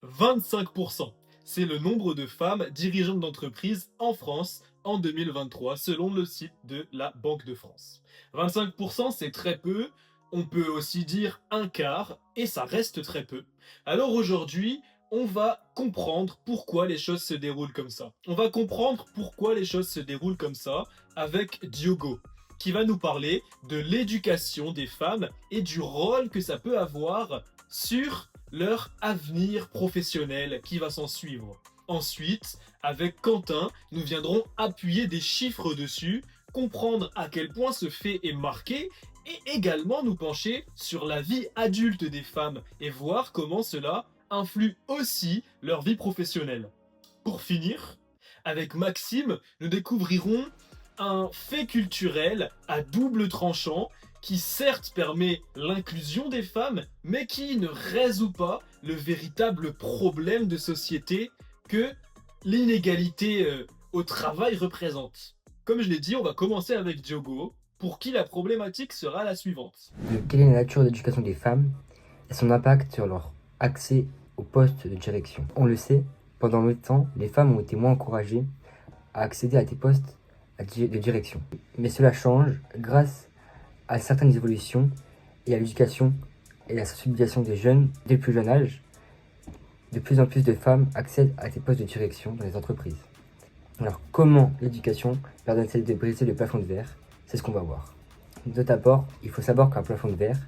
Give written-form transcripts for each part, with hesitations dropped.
25%. C'est le nombre de femmes dirigeantes d'entreprise en France en 2023, selon le site de la Banque de France. 25%, c'est très peu. On peut aussi dire un quart, et ça reste très peu. Alors aujourd'hui, on va comprendre pourquoi les choses se déroulent comme ça. On va comprendre pourquoi les choses se déroulent comme ça avec Diogo, qui va nous parler de l'éducation des femmes et du rôle que ça peut avoir sur leur avenir professionnel qui va s'en suivre. Ensuite, avec Quentin, nous viendrons appuyer des chiffres dessus, comprendre à quel point ce fait est marqué et également nous pencher sur la vie adulte des femmes et voir comment cela influe aussi leur vie professionnelle. Pour finir, avec Maxime, nous découvrirons un fait culturel à double tranchant qui certes permet l'inclusion des femmes, mais qui ne résout pas le véritable problème de société que l'inégalité au travail représente. Comme je l'ai dit, on va commencer avec Diogo, pour qui la problématique sera la suivante. Quelle est la nature de l'éducation des femmes et son impact sur leur accès aux postes de direction. On le sait, pendant longtemps, les femmes ont été moins encouragées à accéder à des postes de direction. Mais cela change grâce à certaines évolutions et à l'éducation et à la sensibilisation des jeunes dès le plus jeune âge. De plus en plus de femmes accèdent à des postes de direction dans les entreprises. Alors comment l'éducation permet-elle de briser le plafond de verre? C'est ce qu'on va voir. Tout d'abord, il faut savoir qu'un plafond de verre,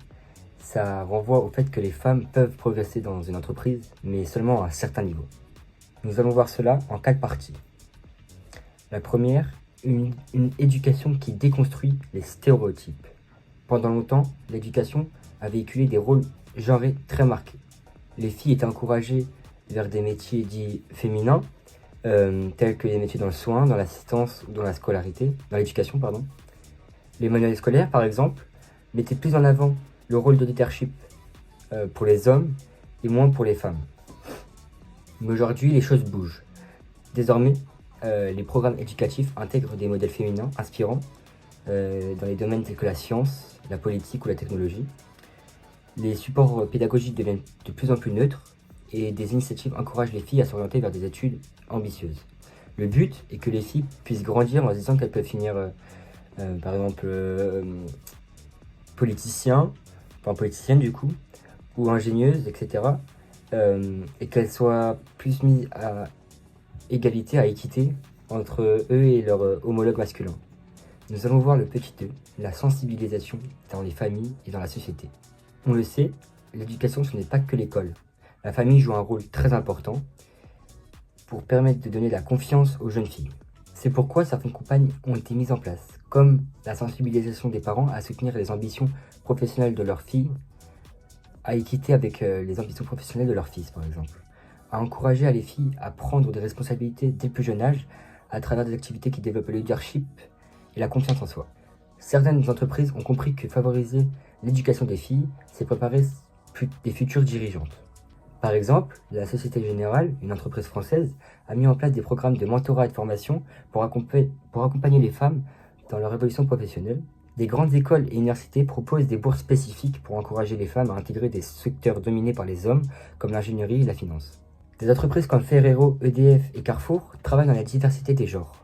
ça renvoie au fait que les femmes peuvent progresser dans une entreprise, mais seulement à un certain niveau. Nous allons voir cela en 4 parties. La première, une éducation qui déconstruit les stéréotypes. Pendant longtemps, l'éducation a véhiculé des rôles genrés très marqués. Les filles étaient encouragées vers des métiers dits féminins, tels que les métiers dans le soin, dans l'assistance ou dans la scolarité, dans l'éducation, pardon. Les manuels scolaires, par exemple, mettaient plus en avant le rôle de leadership pour les hommes et moins pour les femmes. Mais aujourd'hui, les choses bougent. Désormais, les programmes éducatifs intègrent des modèles féminins inspirants dans les domaines tels que la science, la politique ou la technologie. Les supports pédagogiques deviennent de plus en plus neutres et des initiatives encouragent les filles à s'orienter vers des études ambitieuses. Le but est que les filles puissent grandir en se disant qu'elles peuvent finir, par exemple, politicienne du coup, ou ingénieuse, etc. Et qu'elles soient plus mises à égalité, à équité entre eux et leurs homologues masculins. Nous allons voir le petit E, la sensibilisation dans les familles et dans la société. On le sait, l'éducation ce n'est pas que l'école. La famille joue un rôle très important pour permettre de donner la confiance aux jeunes filles. C'est pourquoi certaines campagnes ont été mises en place, comme la sensibilisation des parents à soutenir les ambitions professionnelles de leurs filles, à équiter avec les ambitions professionnelles de leurs fils, par exemple, à encourager les filles à prendre des responsabilités dès le plus jeune âge à travers des activités qui développent le leadership et la confiance en soi. Certaines entreprises ont compris que favoriser l'éducation des filles, c'est préparer des futures dirigeantes. Par exemple, la Société Générale, une entreprise française, a mis en place des programmes de mentorat et de formation pour accompagner les femmes dans leur évolution professionnelle. Des grandes écoles et universités proposent des bourses spécifiques pour encourager les femmes à intégrer des secteurs dominés par les hommes, comme l'ingénierie et la finance. Des entreprises comme Ferrero, EDF et Carrefour travaillent dans la diversité des genres,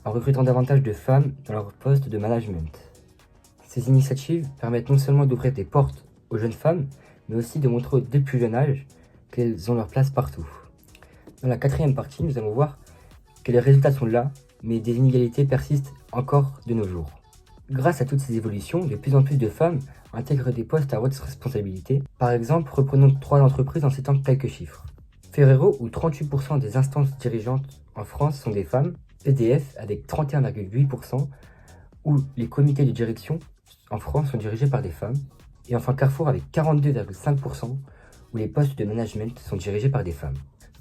en recrutant davantage de femmes dans leurs postes de management. Ces initiatives permettent non seulement d'ouvrir des portes aux jeunes femmes, mais aussi de montrer dès le plus jeune âge qu'elles ont leur place partout. Dans la 4e partie, nous allons voir que les résultats sont là, mais des inégalités persistent encore de nos jours. Grâce à toutes ces évolutions, de plus en plus de femmes intègrent des postes à haute responsabilité. Par exemple, reprenons 3 entreprises en citant quelques chiffres. Ferrero, où 38% des instances dirigeantes en France sont des femmes, EDF avec 31,8%, où les comités de direction en France sont dirigés par des femmes, et enfin Carrefour avec 42,5%, où les postes de management sont dirigés par des femmes.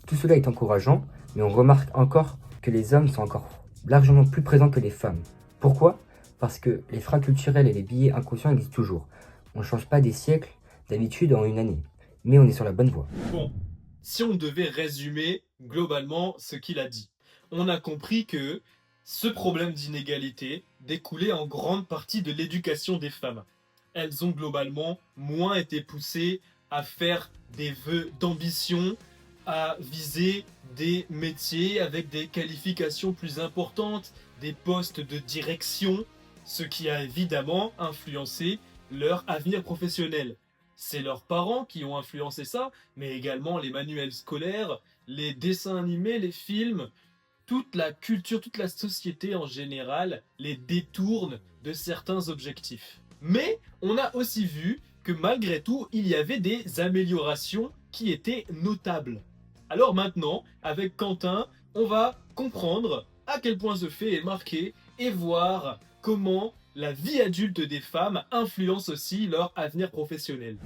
Tout cela est encourageant, mais on remarque encore que les hommes sont encore largement plus présents que les femmes. Pourquoi ? Parce que les freins culturels et les biais inconscients existent toujours. On ne change pas des siècles d'habitude en une année, mais on est sur la bonne voie. Bon, si on devait résumer globalement ce qu'il a dit, on a compris que ce problème d'inégalité découlait en grande partie de l'éducation des femmes. Elles ont globalement moins été poussées à faire des vœux d'ambition, à viser des métiers avec des qualifications plus importantes, des postes de direction, ce qui a évidemment influencé leur avenir professionnel. C'est leurs parents qui ont influencé ça, mais également les manuels scolaires, les dessins animés, les films, toute la culture, toute la société en général les détourne de certains objectifs. Mais on a aussi vu que malgré tout, il y avait des améliorations qui étaient notables. Alors maintenant, avec Quentin, on va comprendre à quel point ce fait est marqué et voir comment la vie adulte des femmes influence aussi leur avenir professionnel.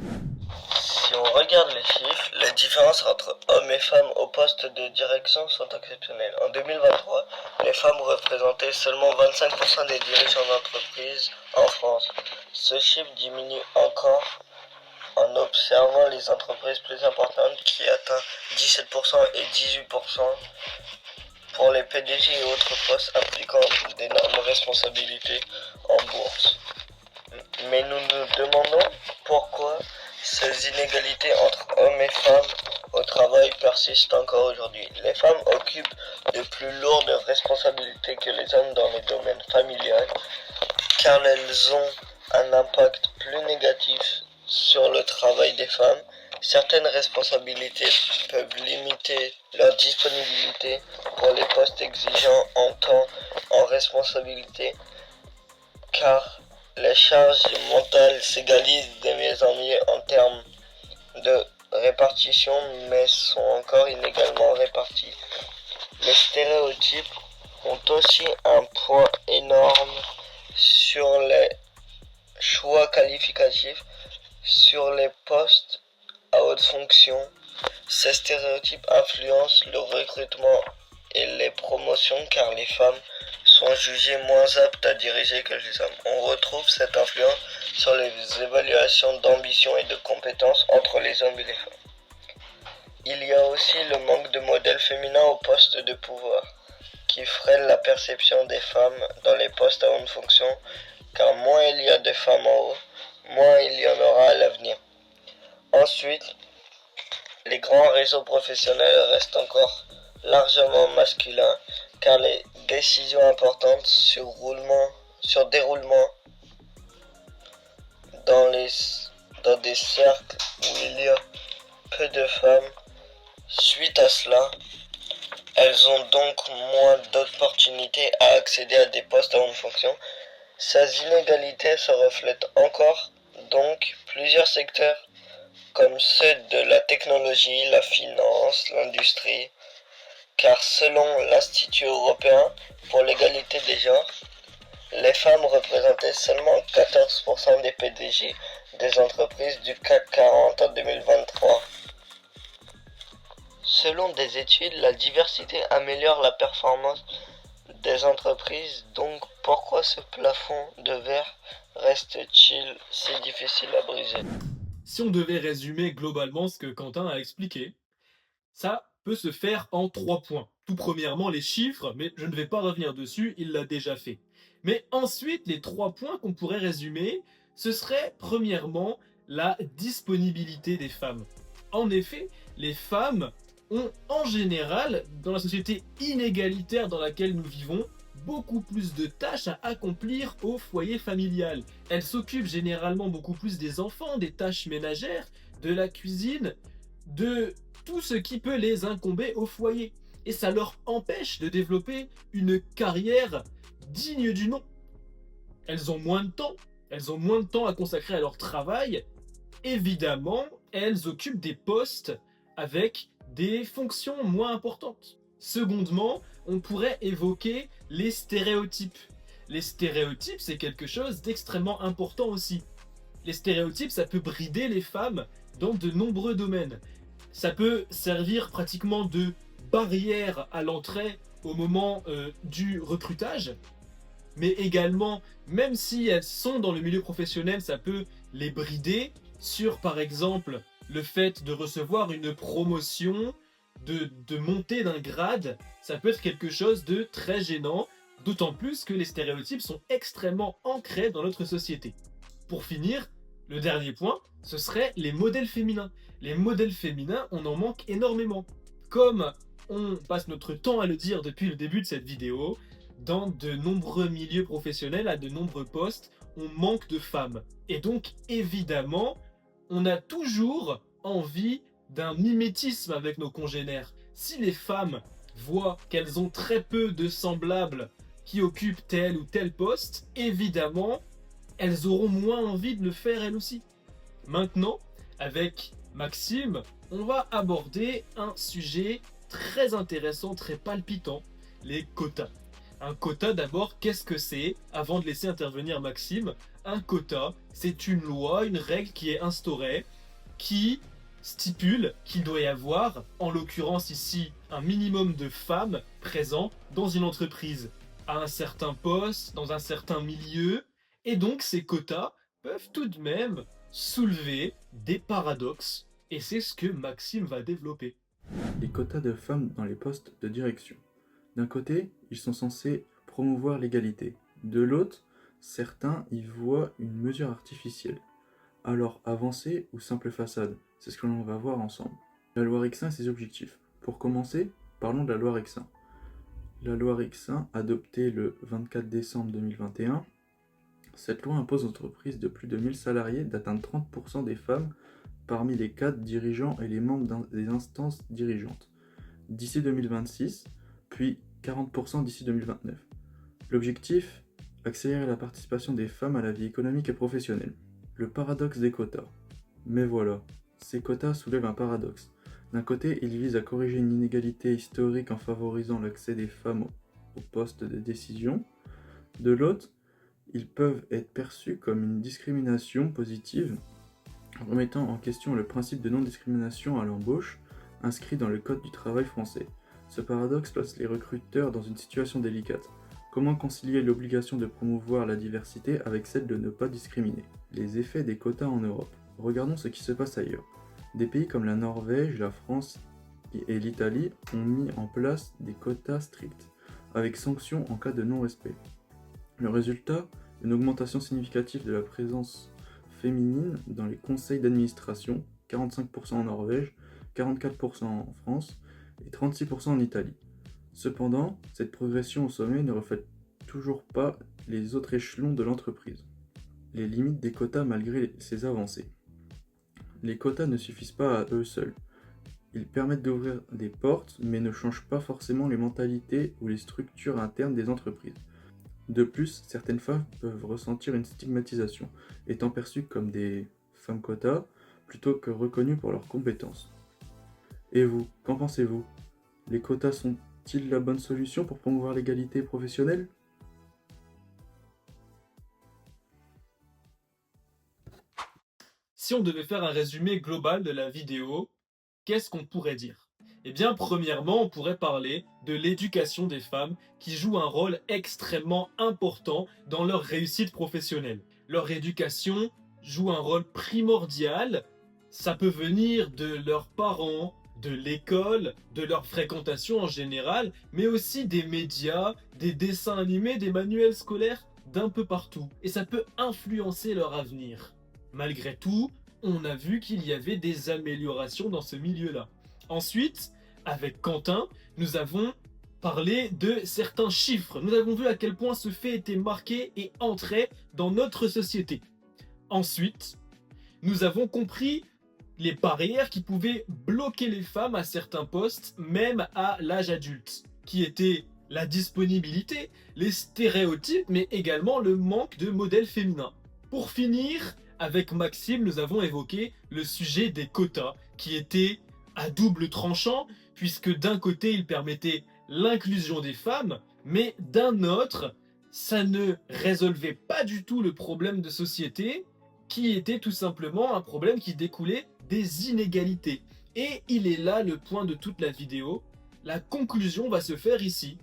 Si on regarde les chiffres, les différences entre hommes et femmes au poste de direction sont exceptionnelles. En 2023, les femmes représentaient seulement 25% des dirigeants d'entreprise en France. Ce chiffre diminue encore en observant les entreprises plus importantes qui atteignent 17% et 18% pour les PDG et autres postes impliquant d'énormes responsabilités en bourse. Mais nous nous demandons pourquoi ces inégalités entre hommes et femmes au travail persistent encore aujourd'hui. Les femmes occupent de plus lourdes responsabilités que les hommes dans les domaines familiaux, car elles ont un impact plus négatif sur le travail des femmes. Certaines responsabilités peuvent limiter leur disponibilité pour les postes exigeants en temps en responsabilité, car les charges mentales s'égalisent de mieux en mieux en termes de répartition, mais sont encore inégalement réparties. Les stéréotypes ont aussi un poids énorme sur les choix qualificatifs, sur les postes à haute fonction. Ces stéréotypes influencent le recrutement et les promotions car les femmes sont jugées moins aptes à diriger que les hommes. On retrouve cette influence sur les évaluations d'ambition et de compétences entre les hommes et les femmes. Il y a aussi le manque de modèles féminins au poste de pouvoir, qui freine la perception des femmes dans les postes à haute fonction, car moins il y a de femmes en haut, moins il y en aura à l'avenir. Ensuite, les grands réseaux professionnels restent encore largement masculins, car les décisions importantes sur déroulement dans des cercles où il y a peu de femmes. Suite à cela, elles ont donc moins d'opportunités à accéder à des postes à haute fonction. Ces inégalités se reflètent encore donc plusieurs secteurs comme ceux de la technologie, la finance, l'industrie, car selon l'Institut européen pour l'égalité des genres, les femmes représentaient seulement 14% des PDG des entreprises du CAC 40 en 2023. Selon des études, la diversité améliore la performance des entreprises, donc pourquoi ce plafond de verre reste-t-il si difficile à briser? Si on devait résumer globalement ce que Quentin a expliqué, ça peut se faire en 3 points. Tout premièrement, les chiffres, mais je ne vais pas revenir dessus, il l'a déjà fait. Mais ensuite, les 3 points qu'on pourrait résumer, ce serait premièrement la disponibilité des femmes. En effet, les femmes ont en général, dans la société inégalitaire dans laquelle nous vivons, beaucoup plus de tâches à accomplir au foyer familial. Elles s'occupent généralement beaucoup plus des enfants, des tâches ménagères, de la cuisine, de tout ce qui peut les incomber au foyer. Et ça leur empêche de développer une carrière digne du nom. Elles ont moins de temps, elles ont moins de temps à consacrer à leur travail. Évidemment, elles occupent des postes avec des fonctions moins importantes. Secondement, on pourrait évoquer les stéréotypes. Les stéréotypes, c'est quelque chose d'extrêmement important aussi. Les stéréotypes, ça peut brider les femmes dans de nombreux domaines. Ça peut servir pratiquement de barrière à l'entrée au moment du recrutage, mais également, même si elles sont dans le milieu professionnel, ça peut les brider sur, par exemple, le fait de recevoir une promotion, de monter d'un grade. Ça peut être quelque chose de très gênant, d'autant plus que les stéréotypes sont extrêmement ancrés dans notre société. Pour finir, le dernier point, ce serait les modèles féminins. Les modèles féminins, on en manque énormément. comme on passe notre temps à le dire depuis le début de cette vidéo, dans de nombreux milieux professionnels, à de nombreux postes, on manque de femmes. Et donc, évidemment, on a toujours envie d'un mimétisme avec nos congénères. Si les femmes voient qu'elles ont très peu de semblables qui occupent tel ou tel poste, évidemment, elles auront moins envie de le faire elles aussi. Maintenant, avec Maxime, on va aborder un sujet très intéressant, très palpitant, les quotas. Un quota d'abord, qu'est-ce que c'est? Avant de laisser intervenir Maxime, un quota, c'est une loi, une règle qui est instaurée, qui stipule qu'il doit y avoir, en l'occurrence ici, un minimum de femmes présentes dans une entreprise, à un certain poste, dans un certain milieu, et donc ces quotas peuvent tout de même soulever des paradoxes, et c'est ce que Maxime va développer. Les quotas de femmes dans les postes de direction. D'un côté, ils sont censés promouvoir l'égalité. De l'autre, certains y voient une mesure artificielle. Alors, avancée ou simple façade, c'est ce que l'on va voir ensemble. La loi Rixin et ses objectifs. Pour commencer, parlons de la loi Rixin. La loi Rixin, adoptée le 24 décembre 2021, cette loi impose aux entreprises de plus de 1000 salariés d'atteindre 30% des femmes parmi les cadres dirigeants et les membres des instances dirigeantes, d'ici 2026, puis 40% d'ici 2029. L'objectif, accélérer la participation des femmes à la vie économique et professionnelle. Le paradoxe des quotas. Mais voilà, ces quotas soulèvent un paradoxe. D'un côté, ils visent à corriger une inégalité historique en favorisant l'accès des femmes aux postes de décision. De l'autre, ils peuvent être perçus comme une discrimination positive, remettant en question le principe de non-discrimination à l'embauche inscrit dans le Code du travail français. Ce paradoxe place les recruteurs dans une situation délicate. Comment concilier l'obligation de promouvoir la diversité avec celle de ne pas discriminer? Les effets des quotas en Europe. Regardons ce qui se passe ailleurs. Des pays comme la Norvège, la France et l'Italie ont mis en place des quotas stricts, avec sanctions en cas de non-respect. Le résultat, une augmentation significative de la présence féminine dans les conseils d'administration, 45% en Norvège, 44% en France et 36% en Italie. Cependant, cette progression au sommet ne reflète toujours pas les autres échelons de l'entreprise. Les limites des quotas malgré ces avancées. Les quotas ne suffisent pas à eux seuls. Ils permettent d'ouvrir des portes, mais ne changent pas forcément les mentalités ou les structures internes des entreprises. De plus, certaines femmes peuvent ressentir une stigmatisation, étant perçues comme des femmes quotas plutôt que reconnues pour leurs compétences. Et vous, qu'en pensez-vous? Les quotas sont-ils la bonne solution pour promouvoir l'égalité professionnelle? Si on devait faire un résumé global de la vidéo, qu'est-ce qu'on pourrait dire? Eh bien, premièrement, on pourrait parler de l'éducation des femmes qui joue un rôle extrêmement important dans leur réussite professionnelle. Leur éducation joue un rôle primordial. Ça peut venir de leurs parents, de l'école, de leur fréquentation en général, mais aussi des médias, des dessins animés, des manuels scolaires, d'un peu partout. Et ça peut influencer leur avenir. Malgré tout, on a vu qu'il y avait des améliorations dans ce milieu-là. Ensuite, avec Quentin, nous avons parlé de certains chiffres. Nous avons vu à quel point ce fait était marqué et entrait dans notre société. Ensuite, nous avons compris les barrières qui pouvaient bloquer les femmes à certains postes, même à l'âge adulte, qui étaient la disponibilité, les stéréotypes, mais également le manque de modèles féminins. Pour finir, avec Maxime, nous avons évoqué le sujet des quotas, qui était à double tranchant, puisque d'un côté, il permettait l'inclusion des femmes, mais d'un autre, ça ne résolvait pas du tout le problème de société, qui était tout simplement un problème qui découlait des inégalités. Et il est là le point de toute la vidéo. La conclusion va se faire ici.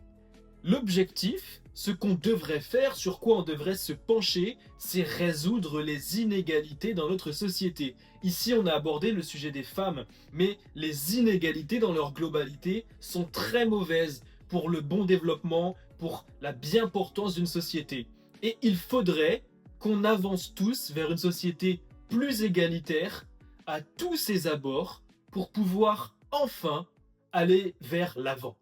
L'objectif, ce qu'on devrait faire, sur quoi on devrait se pencher, c'est résoudre les inégalités dans notre société. Ici, on a abordé le sujet des femmes, mais les inégalités dans leur globalité sont très mauvaises pour le bon développement, pour la bien-portance d'une société. Et il faudrait qu'on avance tous vers une société plus égalitaire à tous ses abords pour pouvoir enfin aller vers l'avant.